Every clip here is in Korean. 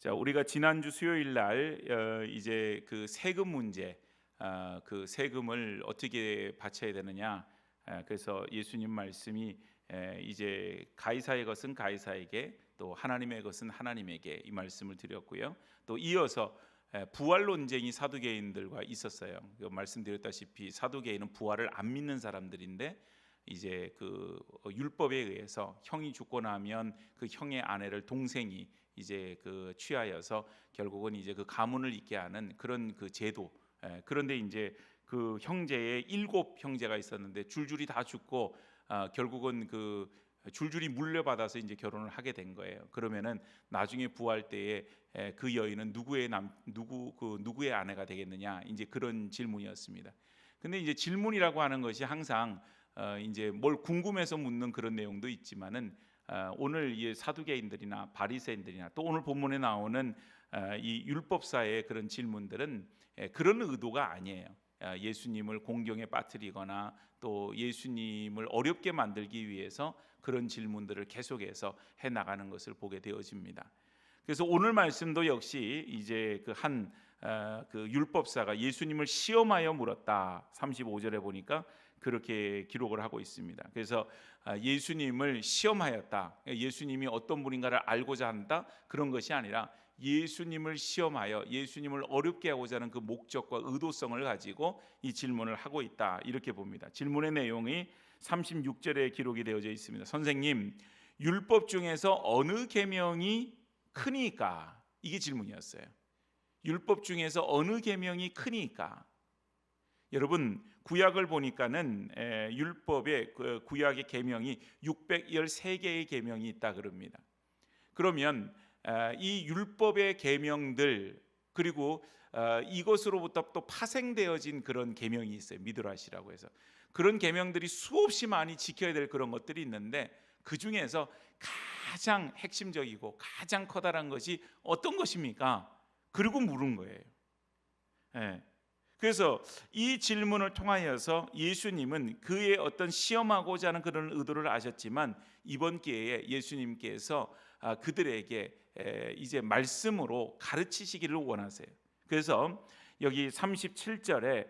자, 우리가 지난주 수요일 날 이제 그 세금 문제, 그 세금을 어떻게 바쳐야 되느냐. 그래서 예수님 말씀이 이제 가이사의 것은 가이사에게, 또 하나님의 것은 하나님에게, 이 말씀을 드렸고요. 또 이어서 부활 논쟁이 사두개인들과 있었어요. 말씀드렸다시피 사두개인은 부활을 안 믿는 사람들인데, 이제 그 율법에 의해서 형이 죽고 나면 그 형의 아내를 동생이 이제 그 취하여서 결국은 이제 그 가문을 잇게 하는 그런 그 제도. 그런데 이제 그 형제의 7형제가 있었는데 줄줄이 다 죽고, 결국은 그 줄줄이 물려받아서 이제 결혼을 하게 된 거예요. 그러면은 나중에 부활 때에 그 여인은 누구의 아내가 되겠느냐, 이제 그런 질문이었습니다. 근데 이제 질문이라고 하는 것이 항상 이제 뭘 궁금해서 묻는 그런 내용도 있지만은, 오늘 이 사두개인들이나 바리새인들이나 또 오늘 본문에 나오는 이 율법사의 그런 질문들은 그런 의도가 아니에요. 예수님을 공경에 빠뜨리거나 또 예수님을 어렵게 만들기 위해서 그런 질문들을 계속해서 해 나가는 것을 보게 되어집니다. 그래서 오늘 말씀도 역시 이제 그 율법사가 예수님을 시험하여 물었다. 35절에 보니까 그렇게 기록을 하고 있습니다. 그래서 예수님을 시험하였다. 예수님이 어떤 분인가를 알고자 한다, 그런 것이 아니라 예수님을 시험하여 예수님을 어렵게 하고자 하는 그 목적과 의도성을 가지고 이 질문을 하고 있다, 이렇게 봅니다. 질문의 내용이 36절에 기록이 되어져 있습니다. 선생님, 율법 중에서 어느 계명이 크니까? 이게 질문이었어요. 율법 중에서 어느 계명이 크니까? 여러분, 구약을 보니까는 율법의 구약의 계명이 613개의 계명이 있다 그럽니다. 그러면 이 율법의 계명들, 그리고 이것으로부터 또 파생되어진 그런 계명이 있어요. 미드라시라고 해서 그런 계명들이 수없이 많이 지켜야 될 그런 것들이 있는데, 그 중에서 가장 핵심적이고 가장 커다란 것이 어떤 것입니까? 그리고 물은 거예요. 그래서 이 질문을 통하여서 예수님은 그의 어떤 시험하고자 하는 그런 의도를 아셨지만, 이번 기회에 예수님께서 그들에게 이제 말씀으로 가르치시기를 원하세요. 그래서 여기 37절에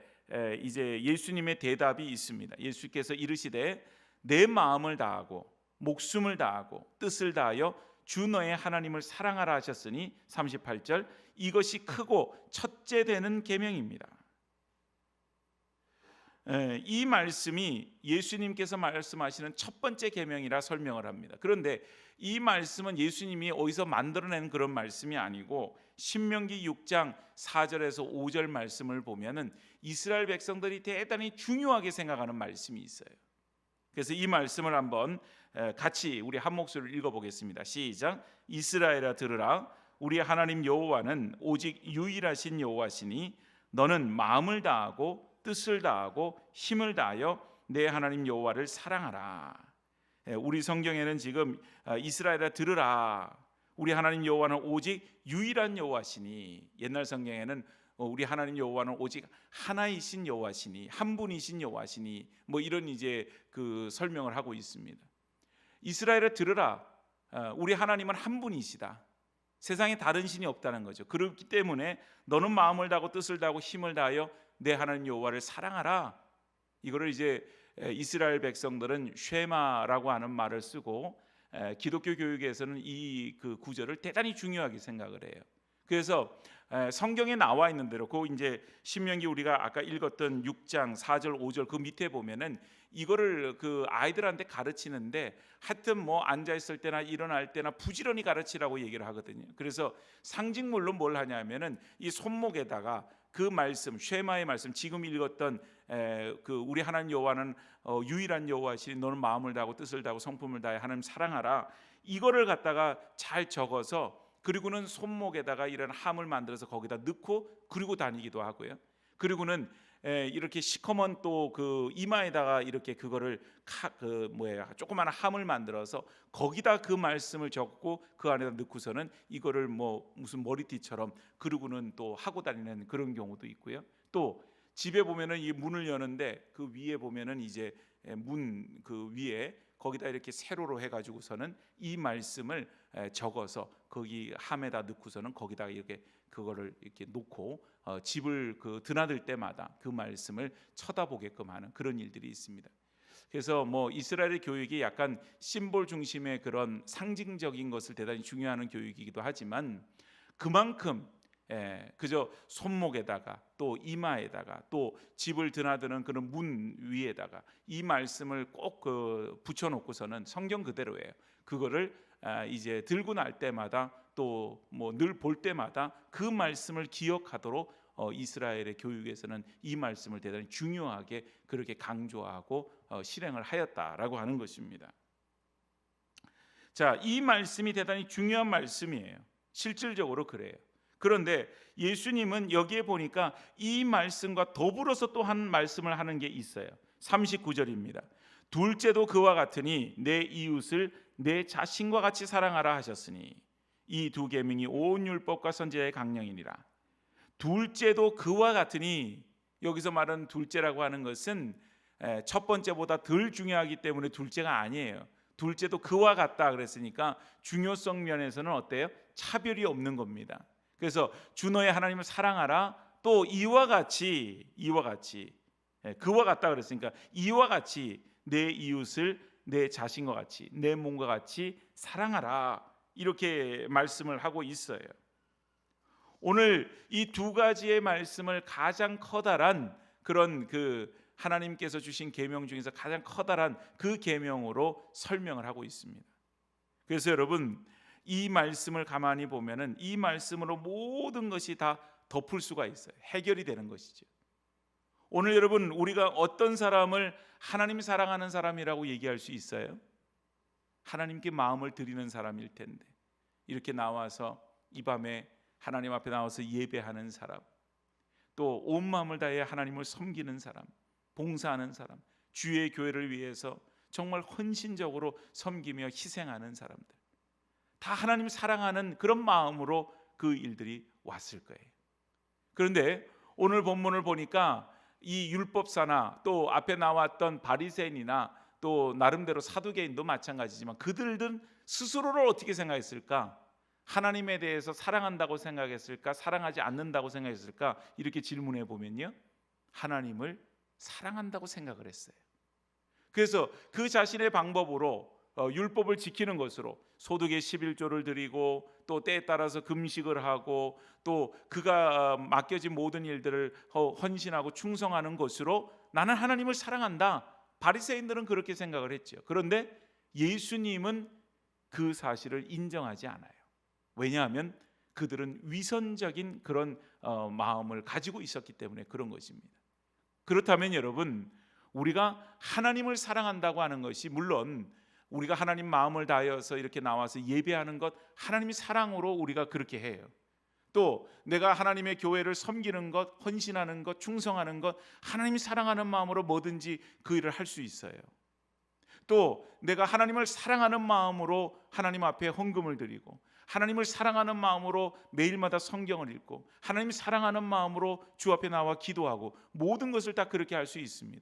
이제 예수님의 대답이 있습니다. 예수께서 이르시되 내 마음을 다하고 목숨을 다하고 뜻을 다하여 주 너의 하나님을 사랑하라 하셨으니, 38절, 이것이 크고 첫째 되는 계명입니다. 이 말씀이 예수님께서 말씀하시는 첫 번째 계명이라 설명을 합니다. 그런데 이 말씀은 예수님이 어디서 만들어낸 그런 말씀이 아니고, 신명기 6장 4절에서 5절 말씀을 보면은 이스라엘 백성들이 대단히 중요하게 생각하는 말씀이 있어요. 그래서 이 말씀을 한번 같이 우리 한 목소리로 읽어보겠습니다. 시작. 이스라엘아 들으라. 우리 하나님 여호와는 오직 유일하신 여호와시니 너는 마음을 다하고 뜻을 다하고 힘을 다하여 내 하나님 여호와를 사랑하라. 우리 성경에는 지금 이스라엘아 들으라, 우리 하나님 여호와는 오직 유일한 여호와시니, 옛날 성경에는 우리 하나님 여호와는 오직 하나이신 여호와시니, 한 분이신 여호와시니, 뭐 이런 이제 그 설명을 하고 있습니다. 이스라엘아 들으라, 우리 하나님은 한 분이시다. 세상에 다른 신이 없다는 거죠. 그렇기 때문에 너는 마음을 다하고 뜻을 다하고 힘을 다하여 내 하나님 여호와를 사랑하라. 이거를 이제 이스라엘 백성들은 쉐마라고 하는 말을 쓰고, 기독교 교육에서는 이 그 구절을 대단히 중요하게 생각을 해요. 그래서 성경에 나와 있는 대로 그 이제 신명기 우리가 아까 읽었던 6장 4절 5절 그 밑에 보면은 이거를 그 아이들한테 가르치는데, 하여튼 뭐 앉아 있을 때나 일어날 때나 부지런히 가르치라고 얘기를 하거든요. 그래서 상징물로 뭘 하냐면은 이 손목에다가 그 말씀, 쉐마의 말씀, 지금 읽었던 그 우리 하나님 여호와는 유일한 여호와시니 너는 마음을 다하고 뜻을 다하고 성품을 다해 하나님 사랑하라, 이거를 갖다가 잘 적어서, 그리고는 손목에다가 이런 함을 만들어서 거기다 넣고 그리고 다니기도 하고요. 그리고는 이렇게 시커먼 또 그 이마에다가 이렇게 그거를 조그마한 함을 만들어서 거기다 그 말씀을 적고 그 안에다 넣고서는 이거를 뭐 무슨 머리띠처럼 그러고는 또 하고 다니는 그런 경우도 있고요. 또 집에 보면은 이 문을 여는데 그 위에 보면은 이제 문 그 위에 거기다 이렇게 세로로 해가지고서는 이 말씀을 적어서 거기 함에다 넣고서는 거기다가 이렇게 그거를 이렇게 놓고 집을 드나들 때마다 그 말씀을 쳐다보게끔 하는 그런 일들이 있습니다. 그래서 이스라엘의 교육이 약간 심볼 중심의 그런 상징적인 것을 대단히 중요하는 교육이기도 하지만 그만큼 그저 손목에다가 또 이마에다가 또 집을 드나드는 그런 문 위에다가 이 말씀을 꼭 붙여놓고서는 성경 그대로예요. 그거를 이제 들고 날 때마다 또 늘 볼 때마다 그 말씀을 기억하도록 이스라엘의 교육에서는 이 말씀을 대단히 중요하게 그렇게 강조하고 실행을 하였다라고 하는 것입니다. 자, 이 말씀이 대단히 중요한 말씀이에요. 실질적으로 그래요. 그런데 예수님은 여기에 보니까 이 말씀과 더불어서 또 한 말씀을 하는 게 있어요. 39절입니다. 둘째도 그와 같으니 내 이웃을 내 자신과 같이 사랑하라 하셨으니 이 두 계명이 온 율법과 선지자의 강령이니라. 둘째도 그와 같으니, 여기서 말하는 둘째라고 하는 것은 첫 번째보다 덜 중요하기 때문에 둘째가 아니에요. 둘째도 그와 같다 그랬으니까 중요성 면에서는 어때요? 차별이 없는 겁니다. 그래서 주 너의 하나님을 사랑하라. 또 이와 같이 그와 같다 그랬으니까 이와 같이 내 이웃을 내 자신과 같이 내 몸과 같이 사랑하라, 이렇게 말씀을 하고 있어요. 오늘 이 두 가지의 말씀을 가장 커다란 그런 하나님께서 주신 계명 중에서 가장 커다란 그 계명으로 설명을 하고 있습니다. 그래서 여러분, 이 말씀을 가만히 보면은 이 말씀으로 모든 것이 다 덮을 수가 있어요. 해결이 되는 것이죠. 오늘 여러분, 우리가 어떤 사람을 하나님 사랑하는 사람이라고 얘기할 수 있어요? 하나님께 마음을 드리는 사람일 텐데, 이렇게 나와서 이 밤에 하나님 앞에 나와서 예배하는 사람, 또 온 마음을 다해 하나님을 섬기는 사람, 봉사하는 사람, 주의 교회를 위해서 정말 헌신적으로 섬기며 희생하는 사람들, 다 하나님 사랑하는 그런 마음으로 그 일들이 왔을 거예요. 그런데 오늘 본문을 보니까 이 율법사나 또 앞에 나왔던 바리새인이나 또 나름대로 사두개인도 마찬가지지만 그들은 스스로를 어떻게 생각했을까? 하나님에 대해서 사랑한다고 생각했을까? 사랑하지 않는다고 생각했을까? 이렇게 질문해 보면요, 하나님을 사랑한다고 생각을 했어요. 그래서 그 자신의 방법으로 율법을 지키는 것으로 소득의 11조를 드리고 또 때에 따라서 금식을 하고 또 그가 맡겨진 모든 일들을 헌신하고 충성하는 것으로 나는 하나님을 사랑한다. 바리새인들은 그렇게 생각을 했죠. 그런데 예수님은 그 사실을 인정하지 않아요. 왜냐하면 그들은 위선적인 그런 마음을 가지고 있었기 때문에 그런 것입니다. 그렇다면 여러분, 우리가 하나님을 사랑한다고 하는 것이, 물론 우리가 하나님 마음을 다하여서 이렇게 나와서 예배하는 것, 하나님의 사랑으로 우리가 그렇게 해요. 또 내가 하나님의 교회를 섬기는 것, 헌신하는 것, 충성하는 것, 하나님이 사랑하는 마음으로 뭐든지 그 일을 할 수 있어요. 또 내가 하나님을 사랑하는 마음으로 하나님 앞에 헌금을 드리고, 하나님을 사랑하는 마음으로 매일마다 성경을 읽고, 하나님을 사랑하는 마음으로 주 앞에 나와 기도하고, 모든 것을 다 그렇게 할 수 있습니다.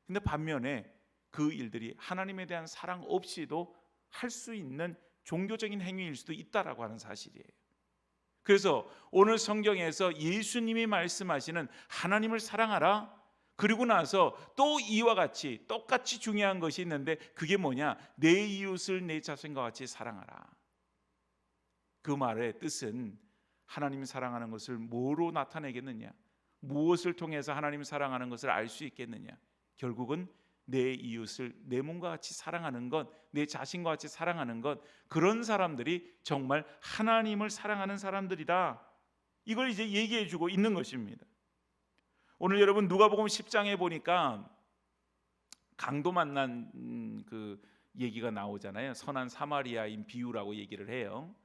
근데 반면에 그 일들이 하나님에 대한 사랑 없이도 할 수 있는 종교적인 행위일 수도 있다라고 하는 사실이에요. 그래서 오늘 성경에서 예수님이 말씀하시는 하나님을 사랑하라, 그리고 나서 또 이와 같이 똑같이 중요한 것이 있는데, 그게 뭐냐? 내 이웃을 내 자신과 같이 사랑하라. 그 말의 뜻은 하나님 사랑하는 것을 뭐로 나타내겠느냐? 무엇을 통해서 하나님 사랑하는 것을 알 수 있겠느냐? 결국은 내 이웃을 내 몸과 같이 사랑하는 것, 내 자신과 같이 사랑하는 것, 그런 사람들이 정말 하나님을 사랑하는 사람들이다. 이걸 이제 얘기해 주고 있는 것입니다. 오늘 여러분 누가복음 10장에 보니까 강도 만난 그 얘기가 나오잖아요. 선한 사마리아인 비유라고 얘기를 해요.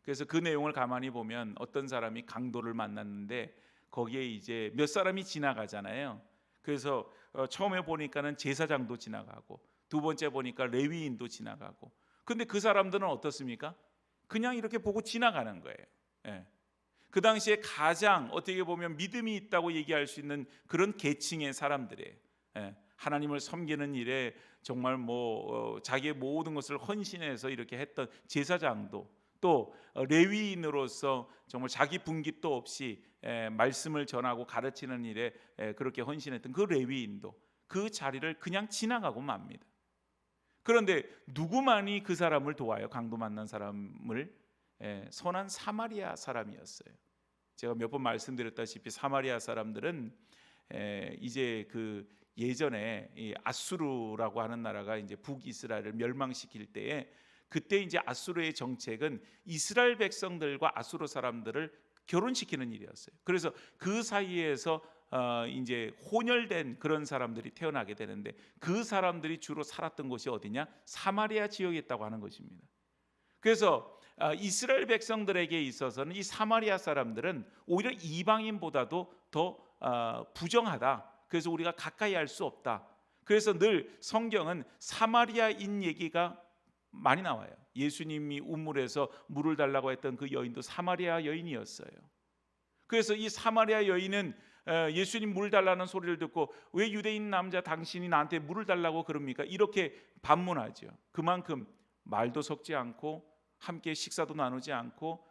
그래서 그 내용을 가만히 보면 어떤 사람이 강도를 만났는데 거기에 이제 몇 사람이 지나가잖아요. 그래서 처음에 보니까는 제사장도 지나가고, 두 번째 보니까 레위인도 지나가고, 근데 그 사람들은 어떻습니까? 그냥 이렇게 보고 지나가는 거예요. 예. 그 당시에 가장 어떻게 보면 믿음이 있다고 얘기할 수 있는 그런 계층의 사람들이에요. 예. 하나님을 섬기는 일에 정말 자기의 모든 것을 헌신해서 이렇게 했던 제사장도, 또 레위인으로서 정말 자기 분깃도 없이 말씀을 전하고 가르치는 일에 그렇게 헌신했던 그 레위인도 그 자리를 그냥 지나가고 맙니다. 그런데 누구만이 그 사람을 도와요? 강도 만난 사람을? 선한 사마리아 사람이었어요. 제가 몇 번 말씀드렸다시피 사마리아 사람들은 이제 그 예전에 이 아수르라고 하는 나라가 이제 북이스라엘을 멸망시킬 때에, 그때 이제 아수르의 정책은 이스라엘 백성들과 아수르 사람들을 결혼시키는 일이었어요. 그래서 그 사이에서 이제 혼혈된 그런 사람들이 태어나게 되는데, 그 사람들이 주로 살았던 곳이 어디냐? 사마리아 지역이었다고 하는 것입니다. 그래서 이스라엘 백성들에게 있어서는 이 사마리아 사람들은 오히려 이방인보다도 더 부정하다. 그래서 우리가 가까이 할 수 없다. 그래서 늘 성경은 사마리아인 얘기가 많이 나와요. 예수님이 우물에서 물을 달라고 했던 그 여인도 사마리아 여인이었어요. 그래서 이 사마리아 여인은 예수님 물 달라는 소리를 듣고, 왜 유대인 남자 당신이 나한테 물을 달라고 그럽니까? 이렇게 반문하죠. 그만큼 말도 섞지 않고 함께 식사도 나누지 않고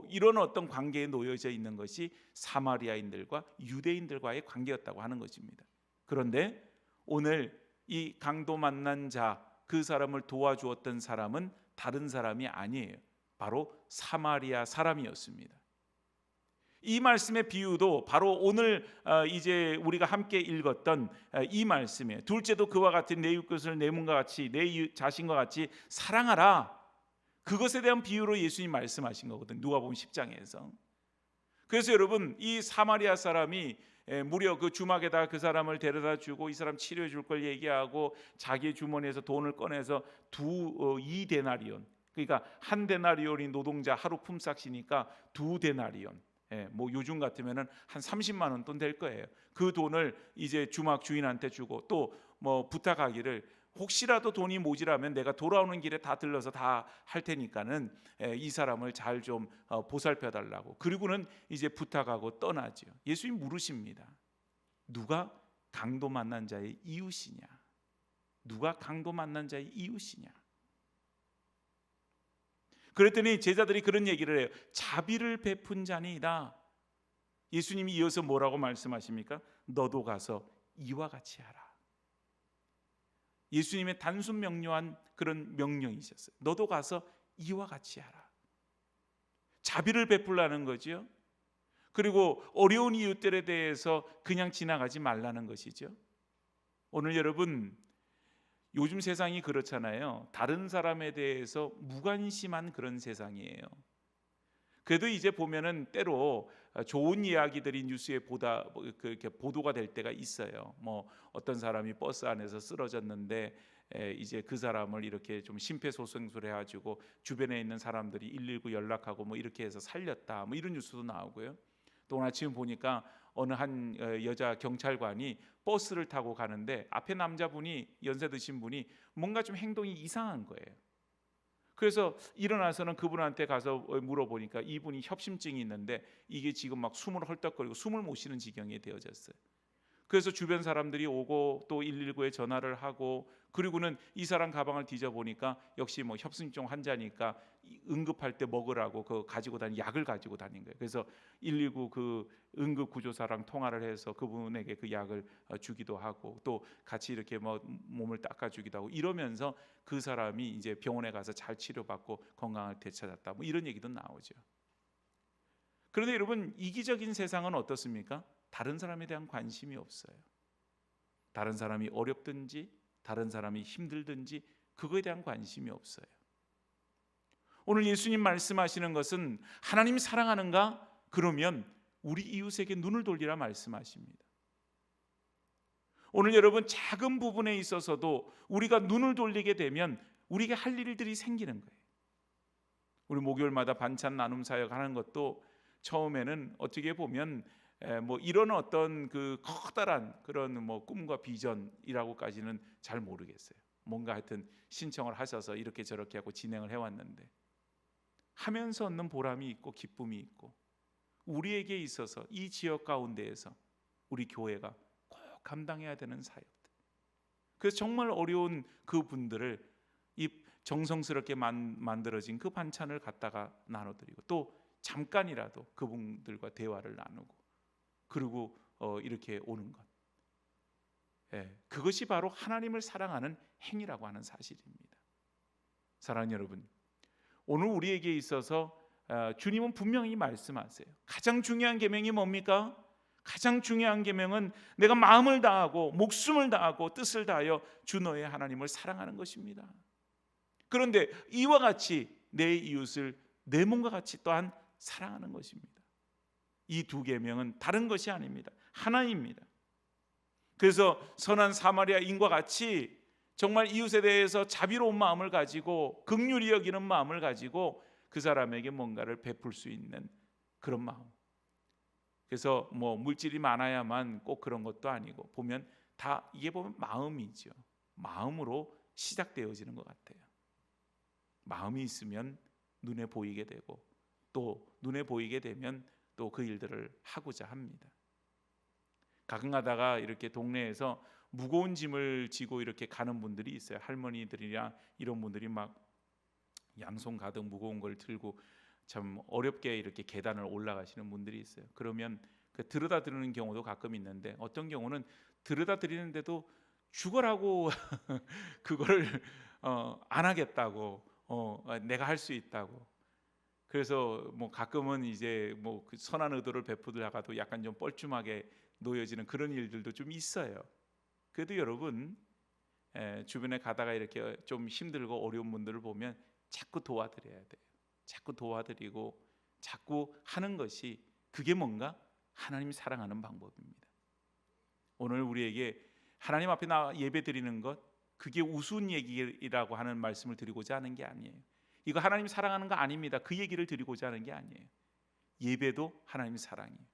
이런 어떤 관계에 놓여져 있는 것이 사마리아인들과 유대인들과의 관계였다고 하는 것입니다. 그런데 오늘 이 강도 만난 자, 그 사람을 도와주었던 사람은 다른 사람이 아니에요. 바로 사마리아 사람이었습니다. 이 말씀의 비유도 바로 오늘 이제 우리가 함께 읽었던 이 말씀이에요. 둘째도 그와 같은 내 이웃을 내 몸과 같이, 내 자신과 같이 사랑하라. 그것에 대한 비유로 예수님 말씀하신 거거든요. 누가복음 10장에서. 그래서 여러분, 이 사마리아 사람이 무려 그 주막에다 그 사람을 데려다 주고 이 사람 치료해 줄 걸 얘기하고 자기의 주머니에서 돈을 꺼내서 2데나리온, 그러니까 한 데나리온이 노동자 하루 품삯이니까 2데나리온, 요즘 같으면은 한 30만 원 돈 될 거예요. 그 돈을 이제 주막 주인한테 주고, 또 부탁하기를 혹시라도 돈이 모자라면 내가 돌아오는 길에 다 들러서 다 할 테니까는 이 사람을 잘 좀 보살펴 달라고. 그리고는 이제 부탁하고 떠나죠. 예수님 물으십니다. 누가 강도 만난 자의 이웃이냐? 누가 강도 만난 자의 이웃이냐? 그랬더니 제자들이 그런 얘기를 해요. 자비를 베푼 자니이다. 예수님이 이어서 뭐라고 말씀하십니까? 너도 가서 이와 같이 하라. 예수님의 단순 명료한 그런 명령이셨어요. 너도 가서 이와 같이 하라. 자비를 베풀라는 거죠. 그리고 어려운 이웃들에 대해서 그냥 지나가지 말라는 것이죠. 오늘 여러분, 요즘 세상이 그렇잖아요. 다른 사람에 대해서 무관심한 그런 세상이에요. 그래도 이제 보면은 때로 좋은 이야기들이 뉴스에 그렇게 보도가 될 때가 있어요. 어떤 사람이 버스 안에서 쓰러졌는데 이제 그 사람을 이렇게 좀 심폐소생술 해가지고 주변에 있는 사람들이 119 연락하고 이렇게 해서 살렸다. 이런 뉴스도 나오고요. 또 오늘 아침 보니까 어느 한 여자 경찰관이 버스를 타고 가는데 앞에 남자분이, 연세 드신 분이 뭔가 좀 행동이 이상한 거예요. 그래서 일어나서는 그분한테 가서 물어보니까 이분이 협심증이 있는데 이게 지금 막 숨을 헐떡거리고 숨을 못 쉬는 지경이 되어졌어요. 그래서 주변 사람들이 오고 또 119에 전화를 하고, 그리고는 이 사람 가방을 뒤져보니까 역시 협심증 환자니까 응급할 때 먹으라고 그 가지고 다닌 약을 가지고 다닌 거예요. 그래서 119 그 응급구조사랑 통화를 해서 그분에게 그 약을 주기도 하고, 또 같이 이렇게 몸을 닦아주기도 하고, 이러면서 그 사람이 이제 병원에 가서 잘 치료받고 건강을 되찾았다. 이런 얘기도 나오죠. 그런데 여러분, 이기적인 세상은 어떻습니까? 다른 사람에 대한 관심이 없어요. 다른 사람이 어렵든지 다른 사람이 힘들든지 그거에 대한 관심이 없어요. 오늘 예수님 말씀하시는 것은 하나님 사랑하는가? 그러면 우리 이웃에게 눈을 돌리라 말씀하십니다. 오늘 여러분, 작은 부분에 있어서도 우리가 눈을 돌리게 되면 우리에게 할 일들이 생기는 거예요. 우리 목요일마다 반찬 나눔 사역 하는 것도 처음에는 어떻게 보면 이런 어떤 그 커다란 그런 꿈과 비전이라고까지는 잘 모르겠어요. 뭔가 하여튼 신청을 하셔서 이렇게 저렇게 하고 진행을 해왔는데, 하면서 얻는 보람이 있고 기쁨이 있고, 우리에게 있어서 이 지역 가운데에서 우리 교회가 꼭 감당해야 되는 사역들, 그래서 정말 어려운 그 분들을 이 정성스럽게 만들어진 그 반찬을 갖다가 나눠드리고, 또 잠깐이라도 그분들과 대화를 나누고, 그리고 이렇게 오는 것, 그것이 바로 하나님을 사랑하는 행위라고 하는 사실입니다. 사랑하는 여러분, 오늘 우리에게 있어서 주님은 분명히 말씀하세요. 가장 중요한 계명이 뭡니까? 가장 중요한 계명은 내가 마음을 다하고 목숨을 다하고 뜻을 다하여 주 너의 하나님을 사랑하는 것입니다. 그런데 이와 같이 내 이웃을 내 몸과 같이 또한 사랑하는 것입니다. 이 두 계명은 다른 것이 아닙니다. 하나입니다. 그래서 선한 사마리아인과 같이 정말 이웃에 대해서 자비로운 마음을 가지고 긍휼히 여기는 마음을 가지고 그 사람에게 뭔가를 베풀 수 있는 그런 마음. 그래서 뭐 물질이 많아야만 꼭 그런 것도 아니고, 보면 다 이게 보면 마음이죠. 마음으로 시작되어지는 것 같아요. 마음이 있으면 눈에 보이게 되고, 또 눈에 보이게 되면 또 그 일들을 하고자 합니다. 가끔 가다가 이렇게 동네에서 무거운 짐을 지고 이렇게 가는 분들이 있어요. 할머니들이나 이런 분들이 막 양손 가득 무거운 걸 들고 참 어렵게 이렇게 계단을 올라가시는 분들이 있어요. 그러면 그 들여다 드리는 경우도 가끔 있는데, 어떤 경우는 들여다 드리는데도 죽어라고 그거를 안 하겠다고, 내가 할 수 있다고. 그래서 뭐 가끔은 이제 뭐 그 선한 의도를 베푸다가도 약간 좀 뻘쭘하게 놓여지는 그런 일들도 좀 있어요. 그래도 여러분, 주변에 가다가 이렇게 좀 힘들고 어려운 분들을 보면 자꾸 도와드려야 돼요. 자꾸 도와드리고 자꾸 하는 것이, 그게 뭔가 하나님 사랑하는 방법입니다. 오늘 우리에게 하나님 앞에 나와 예배드리는 것, 그게 우스운 얘기라고 하는 말씀을 드리고자 하는 게 아니에요. 이거 하나님 사랑하는 거 아닙니다. 그 얘기를 드리고자 하는 게 아니에요. 예배도 하나님 사랑이에요.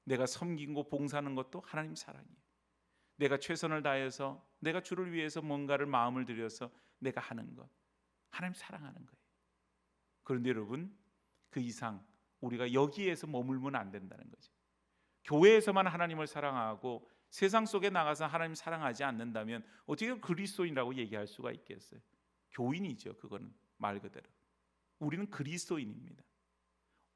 내가 섬기고 봉사하는 것도 하나님 사랑이에요. 내가 최선을 다해서 내가 주를 위해서 뭔가를 마음을 들여서 내가 하는 것, 하나님 사랑하는 거예요. 그런데 여러분, 그 이상 우리가 여기에서 머물면 안 된다는 거죠. 교회에서만 하나님을 사랑하고 세상 속에 나가서 하나님 사랑하지 않는다면 어떻게 그리스도인이라고 얘기할 수가 있겠어요? 교인이죠. 그거는 말 그대로 우리는 그리스도인입니다.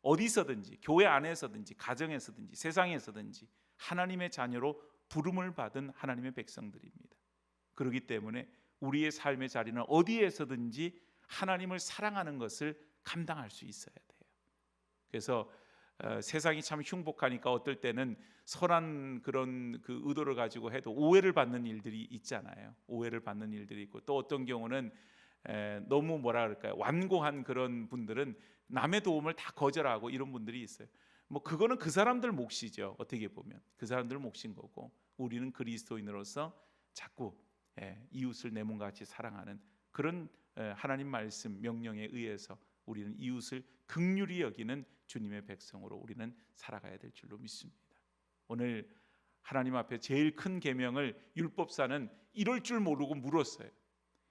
어디서든지, 교회 안에서든지, 가정에서든지, 세상에서든지 하나님의 자녀로 부름을 받은 하나님의 백성들입니다. 그렇기 때문에 우리의 삶의 자리는 어디에서든지 하나님을 사랑하는 것을 감당할 수 있어야 돼요. 그래서 세상이 참 흉복하니까 어떨 때는 선한 그런 그 의도를 가지고 해도 오해를 받는 일들이 있잖아요. 오해를 받는 일들이 있고, 또 어떤 경우는 너무 뭐라 그럴까요? 완고한 그런 분들은 남의 도움을 다 거절하고 이런 분들이 있어요. 뭐 그거는 그 사람들 몫이죠. 어떻게 보면 그 사람들 몫인 거고, 우리는 그리스도인으로서 자꾸 이웃을 내 몸과 같이 사랑하는 그런 하나님 말씀 명령에 의해서 우리는 이웃을 긍휼히 여기는 주님의 백성으로 우리는 살아가야 될 줄로 믿습니다. 오늘 하나님 앞에 제일 큰 계명을 율법사는 이럴 줄 모르고 물었어요.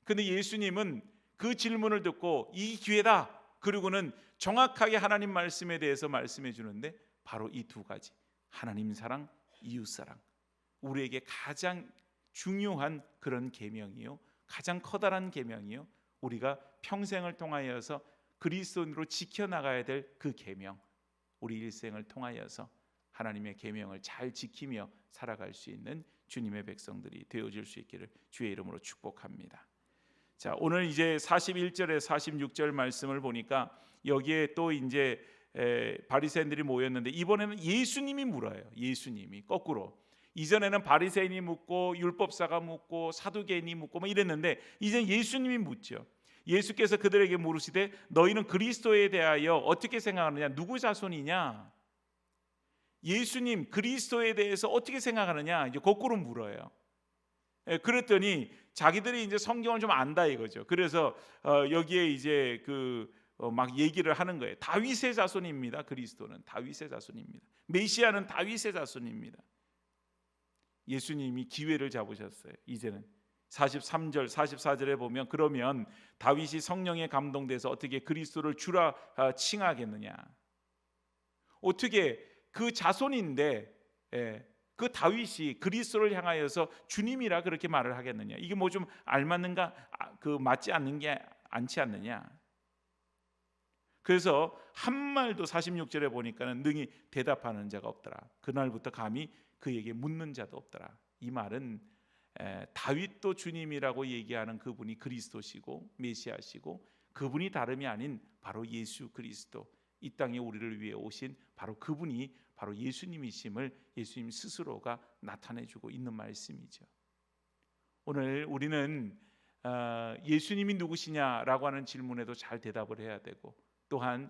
근데 예수님은 그 질문을 듣고 이 기회다, 그리고는 정확하게 하나님 말씀에 대해서 말씀해 주는데, 바로 이 두 가지, 하나님 사랑, 이웃 사랑, 우리에게 가장 중요한 그런 계명이요, 가장 커다란 계명이요, 우리가 평생을 통하여서 그리스도인으로 지켜나가야 될 그 계명, 우리 일생을 통하여서 하나님의 계명을 잘 지키며 살아갈 수 있는 주님의 백성들이 되어질 수 있기를 주의 이름으로 축복합니다. 자, 오늘 이제 41절에 46절 말씀을 보니까 여기에 또 이제 바리새인들이 모였는데, 이번에는 예수님이 물어요. 예수님이 거꾸로. 이전에는 바리새인이 묻고 율법사가 묻고 사두개인이 묻고 뭐 이랬는데, 이제는 예수님이 묻죠. 예수께서 그들에게 물으시되 너희는 그리스도에 대하여 어떻게 생각하느냐? 누구 자손이냐? 예수님 그리스도에 대해서 어떻게 생각하느냐? 이제 거꾸로 물어요. 그랬더니 자기들이 이제 성경을 좀 안다 이거죠. 그래서 여기에 이제 막 얘기를 하는 거예요. 다윗의 자손입니다. 그리스도는 다윗의 자손입니다. 메시아는 다윗의 자손입니다. 예수님이 기회를 잡으셨어요. 이제는 43절 44절에 보면, 그러면 다윗이 성령에 감동돼서 어떻게 그리스도를 주라 칭하겠느냐? 어떻게 그 자손인데 그 다윗이 그리스도를 향하여서 주님이라 그렇게 말을 하겠느냐? 이게 뭐 좀 알맞는가? 그 맞지 않는 게 않지 않느냐? 그래서 한 말도 46절에 보니까는 능히 대답하는 자가 없더라. 그날부터 감히 그에게 묻는 자도 없더라. 이 말은 다윗도 주님이라고 얘기하는 그분이 그리스도시고 메시아시고 그분이 다름이 아닌 바로 예수 그리스도, 이 땅에 우리를 위해 오신 바로 그분이 바로 예수님이심을 예수님 스스로가 나타내주고 있는 말씀이죠. 오늘 우리는 예수님이 누구시냐라고 하는 질문에도 잘 대답을 해야 되고, 또한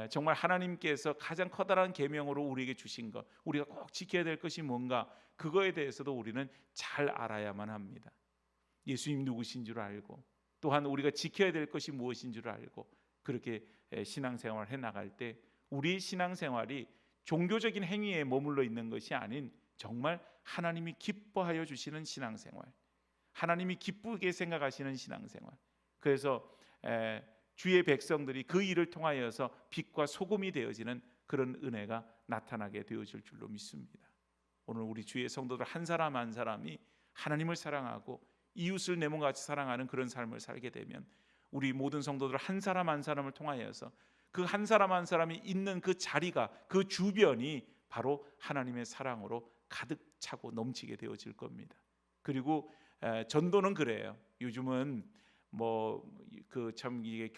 정말 하나님께서 가장 커다란 계명으로 우리에게 주신 것, 우리가 꼭 지켜야 될 것이 뭔가, 그거에 대해서도 우리는 잘 알아야만 합니다. 예수님 누구신 줄 알고, 또한 우리가 지켜야 될 것이 무엇인 줄 알고, 그렇게 신앙생활을 해나갈 때 우리 신앙생활이 종교적인 행위에 머물러 있는 것이 아닌 정말 하나님이 기뻐하여 주시는 신앙생활, 하나님이 기쁘게 생각하시는 신앙생활. 그래서 주의 백성들이 그 일을 통하여서 빛과 소금이 되어지는 그런 은혜가 나타나게 되어질 줄로 믿습니다. 오늘 우리 주의 성도들 한 사람 한 사람이 하나님을 사랑하고 이웃을 내 몸같이 사랑하는 그런 삶을 살게 되면 우리 모든 성도들 한 사람 한 사람을 통하여서 그 한 사람 한 사람이 있는 그 자리가, 그 주변이 바로 하나님의 사랑으로 가득 차고 넘치게 되어질 겁니다. 그리고 전도는 그래요. 요즘은 뭐 그 참 이게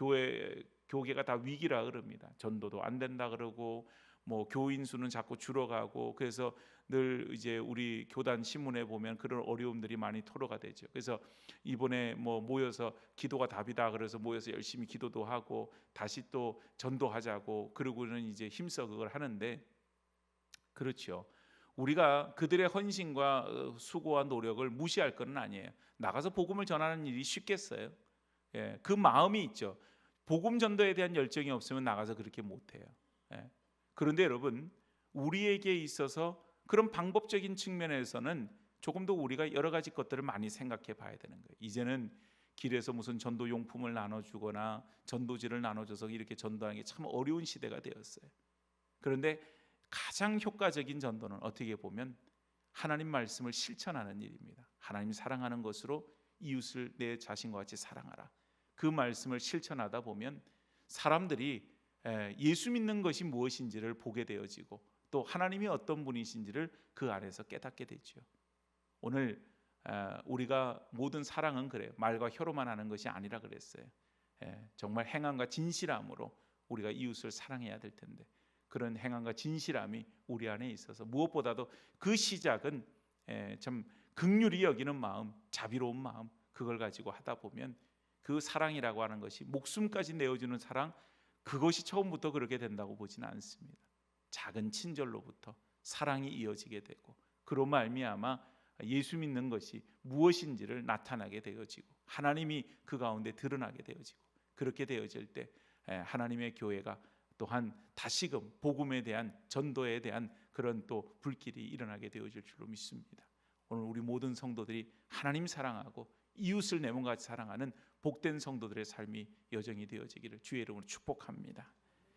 교계가 다 위기라 그럽니다. 전도도 안 된다 그러고, 뭐 교인 수는 자꾸 줄어가고, 그래서 늘 이제 우리 교단 신문에 보면 그런 어려움들이 많이 토로가 되죠. 그래서 이번에 뭐 모여서 기도가 답이다 그래서 모여서 열심히 기도도 하고 다시 또 전도하자고 그러고는 이제 힘써 그걸 하는데, 그렇죠. 우리가 그들의 헌신과 수고와 노력을 무시할 건 아니에요. 나가서 복음을 전하는 일이 쉽겠어요? 그 마음이 있죠. 복음 전도에 대한 열정이 없으면 나가서 그렇게 못해요. 그런데 여러분, 우리에게 있어서 그런 방법적인 측면에서는 조금 더 우리가 여러 가지 것들을 많이 생각해 봐야 되는 거예요. 이제는 길에서 무슨 전도 용품을 나눠주거나 전도지를 나눠줘서 이렇게 전도하는 게 참 어려운 시대가 되었어요. 그런데 가장 효과적인 전도는 어떻게 보면 하나님 말씀을 실천하는 일입니다. 하나님 사랑하는 것으로 이웃을 내 자신과 같이 사랑하라. 그 말씀을 실천하다 보면 사람들이 예수 믿는 것이 무엇인지를 보게 되어지고, 또 하나님이 어떤 분이신지를 그 안에서 깨닫게 되죠. 오늘 우리가 모든 사랑은 그래요. 말과 혀로만 하는 것이 아니라 그랬어요. 정말 행함과 진실함으로 우리가 이웃을 사랑해야 될 텐데, 그런 행함과 진실함이 우리 안에 있어서 무엇보다도 그 시작은 참 긍휼히 여기는 마음, 자비로운 마음, 그걸 가지고 하다 보면 그 사랑이라고 하는 것이 목숨까지 내어주는 사랑, 그것이 처음부터 그렇게 된다고 보지는 않습니다. 작은 친절로부터 사랑이 이어지게 되고, 그로 말미암아 예수 믿는 것이 무엇인지를 나타나게 되어지고 하나님이 그 가운데 드러나게 되어지고, 그렇게 되어질 때 하나님의 교회가 또한 다시금 복음에 대한, 전도에 대한 그런 또 불길이 일어나게 되어질 줄로 믿습니다. 오늘 우리 모든 성도들이 하나님 사랑하고 이웃을 내 몸같이 사랑하는 복된 성도들의 삶이 여정이 되어지기를 주의 이름으로 축복합니다.